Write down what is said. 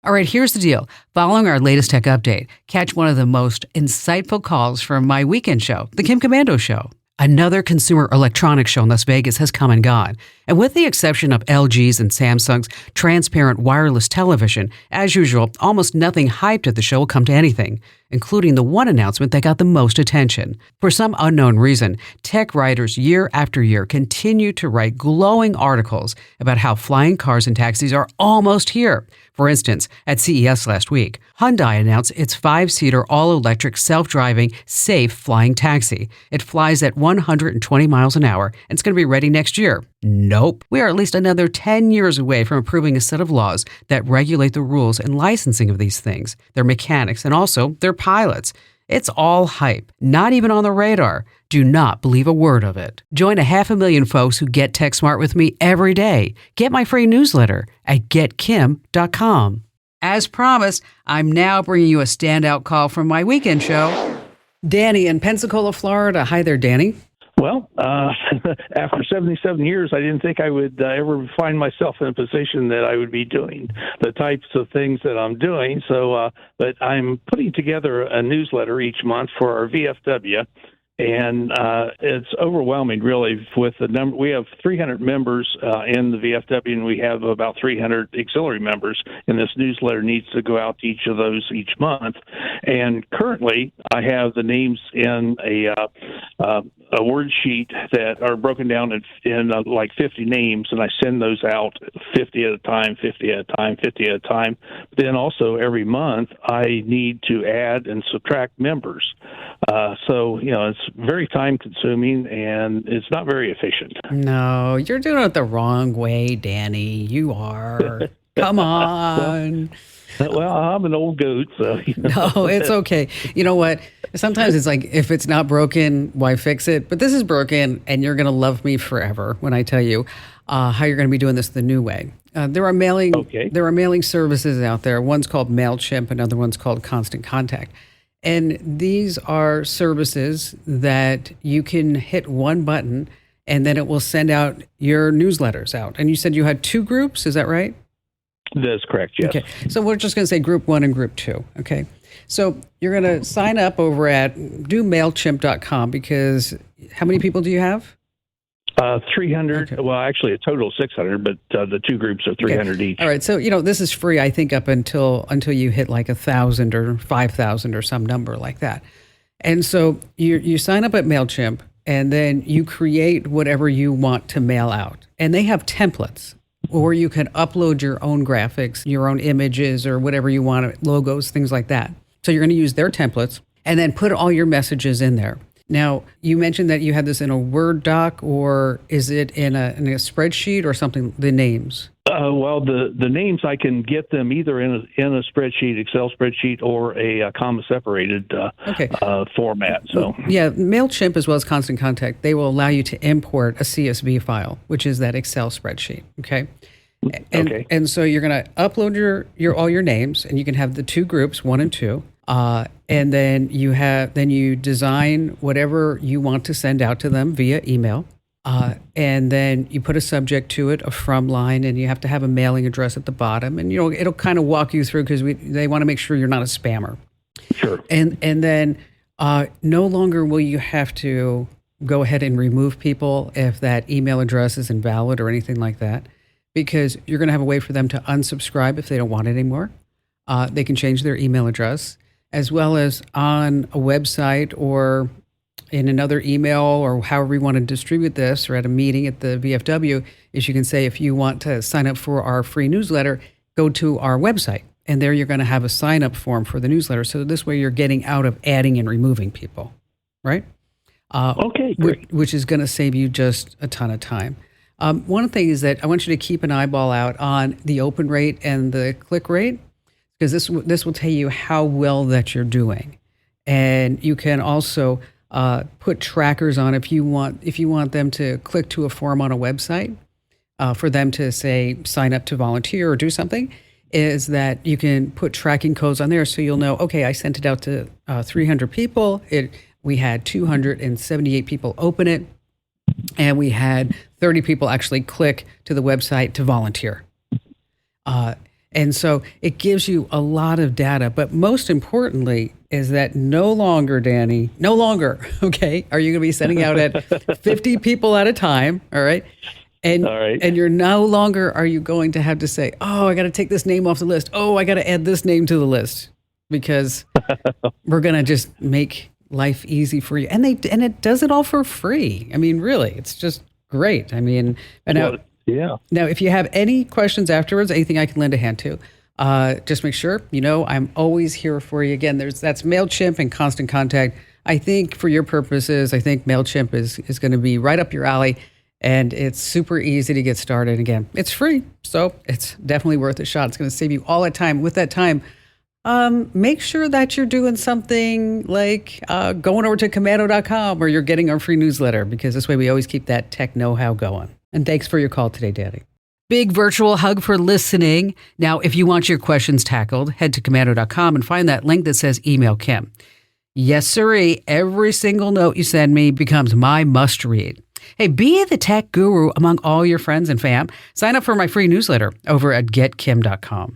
All right, here's the deal. Following our latest tech update, catch one of the most insightful calls from my weekend show, The Kim Komando Show. Another consumer electronics show in Las Vegas has come and gone. And with the exception of LG's and Samsung's transparent wireless television, as usual, almost nothing hyped at the show will come to anything, including the one announcement that got the most attention. For some unknown reason, tech writers year after year continue to write glowing articles about how flying cars and taxis are almost here. For instance, at CES last week, Hyundai announced its 5-seater all-electric self-driving safe flying taxi. It flies at 120 miles an hour and it's going to be ready next year. Nope. We are at least another 10 years away from approving a set of laws that regulate the rules and licensing of these things, their mechanics, and also their pilots. It's all hype, not even on the radar. Do not believe a word of it. Join 500,000 folks who get tech smart with me every day. Get my free newsletter at getkim.com. As promised, I'm now bringing you a standout call from my weekend show. Danny in Pensacola, Florida. Hi there, Danny. Well, after 77 years, I didn't think I would ever find myself in a position that I would be doing the types of things that I'm doing. So, but I'm putting together a newsletter each month for our VFW. And it's overwhelming, really, with the number. We have 300 members in the VFW, and we have about 300 auxiliary members. And this newsletter needs to go out to each of those each month. And currently, I have the names in a word sheet that are broken down in like 50 names, and I send those out 50 at a time, 50 at a time, 50 at a time. Then also every month, I need to add and subtract members. So, it's very time-consuming, and it's not very efficient. No, you're doing it the wrong way, Danny. You are. Come on. Well, I'm an old goat, so. No, it's okay. You know what? Sometimes it's like, if it's not broken, why fix it? But this is broken, and you're going to love me forever when I tell you how you're going to be doing this the new way. There are mailing services out there. One's called MailChimp, another one's called Constant Contact. And these are services that you can hit one button and then it will send out your newsletters out. And you said you had 2 groups, is that right? That's correct, yes. Okay, so we're just going to say group 1 and group 2, okay? So you're going to sign up over at MailChimp.com because how many people do you have? 300. Okay. Well, actually, a total of 600, but the 2 groups are 300 each. All right. So, this is free, I think, up until you hit like 1,000 or 5,000 or some number like that. And so you sign up at MailChimp, and then you create whatever you want to mail out. And they have templates, or you can upload your own graphics, your own images, or whatever you want, logos, things like that. So you're going to use their templates and then put all your messages in there. Now, you mentioned that you had this in a Word doc, or is it in a spreadsheet or something, the names? Well, the names, I can get them either in a spreadsheet, Excel spreadsheet, or a comma-separated format. So, yeah, MailChimp as well as Constant Contact, they will allow you to import a CSV file, which is that Excel spreadsheet, okay? And so you're going to upload your all your names, and you can have the 2 groups, 1 and 2. And then you design whatever you want to send out to them via email. And then you put a subject to it, a from line, and you have to have a mailing address at the bottom. And, it'll kind of walk you through because they want to make sure you're not a spammer. Sure. And then no longer will you have to go ahead and remove people if that email address is invalid or anything like that, because you're going to have a way for them to unsubscribe if they don't want it anymore. They can change their email address, as well as on a website or in another email or however you want to distribute this, or at a meeting at the VFW, is you can say, if you want to sign up for our free newsletter, go to our website. And there you're going to have a sign-up form for the newsletter. So this way you're getting out of adding and removing people, right? Okay, great. Which is going to save you just a ton of time. One thing is that I want you to keep an eyeball out on the open rate and the click rate, because this will tell you how well that you're doing. And you can also put trackers on if you want them to click to a form on a website for them to say sign up to volunteer or do something, is that you can put tracking codes on there so you'll know, okay, I sent it out to 300 people. We had 278 people open it, and we had 30 people actually click to the website to volunteer. And so it gives you a lot of data. But most importantly is that no longer, Danny, no longer, okay, are you going to be sending out at 50 people at a time, all right? And, all right. And you're no longer are you going to have to say, oh, I got to take this name off the list. Oh, I got to add this name to the list because we're going to just make life easy for you. And it does it all for free. I mean, really, it's just great. I mean, and now, yeah. Now, if you have any questions afterwards, anything I can lend a hand to, just make sure, I'm always here for you. Again, that's MailChimp and Constant Contact. I think for your purposes, I think MailChimp is going to be right up your alley. And it's super easy to get started. Again, it's free, so it's definitely worth a shot. It's going to save you all that time. With that time, make sure that you're doing something like going over to Komando.com or you're getting our free newsletter, because this way we always keep that tech know-how going. And thanks for your call today, Danny. Big virtual hug for listening. Now, if you want your questions tackled, head to Komando.com and find that link that says Email Kim. Yes, sirree. Every single note you send me becomes my must-read. Hey, be the tech guru among all your friends and fam. Sign up for my free newsletter over at GetKim.com.